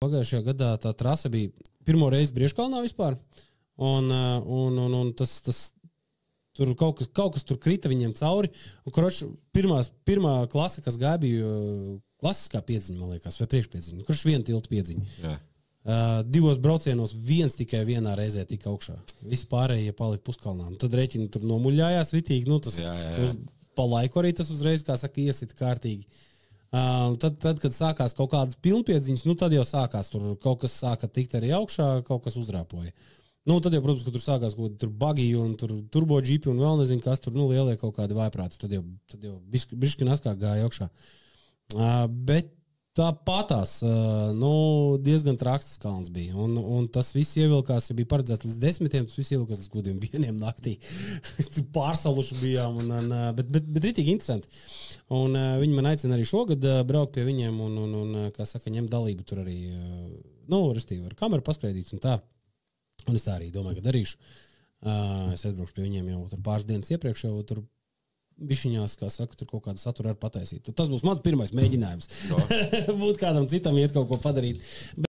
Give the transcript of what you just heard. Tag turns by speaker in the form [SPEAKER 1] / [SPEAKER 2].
[SPEAKER 1] pagājušajā gadā tā trasa bija pirmo reizi Briežkalnā vispār, un tas tur kaut kas tur krita viņiem cauri, un pirmā klase, kas gāja, bija klasiskā piedziņa, man liekas, vai priekšpiedziņa, kurš viena tilta piedziņa. Jā. 2 braucienos viens tikai vienā reizē tika augšā. Visi pārējie palika puskalnā. Tad reķini tur nomuļājās ritīgi, tas pa laiku arī tas uzreiz, kā saka, iesita kārtīgi. Tad, kad sākās kaut kādas pilnpiedziņas, tad jau sākās tur kaut kas sāka tikt arī augšā, kaut kas uzrāpoja. Tad jau, protams, ka tur sākās kaut kādi buggy un turbo džipi un vēl nezinu, kas tur lielie kaut kādi vājprāti. Tad jau bišķi naskāk gāja augšā. Bet tāpatās diezgan traks kalns bija. Un tas viss ievilkās, ja bija paredzēts līdz 10, tas viss ievilkās līdz godiem 1 naktī. Pārsaluši bijām, bet ritīgi interesanti. Un viņi man aicina arī šogad braukt pie viņiem un kā saka, ņemt dalību tur arī, restīvi ar kameru paskraidīts un tā. Un es tā arī domāju, ka darīšu. Es atbraukšu pie viņiem jau tur pāris dienas iepriekš, jau tur bišķiņās, kā saka, tur kaut kādu saturu ar pataisīt. Tas būs mans pirmais mēģinājums. Būt kādam citam iet kaut ko padarīt.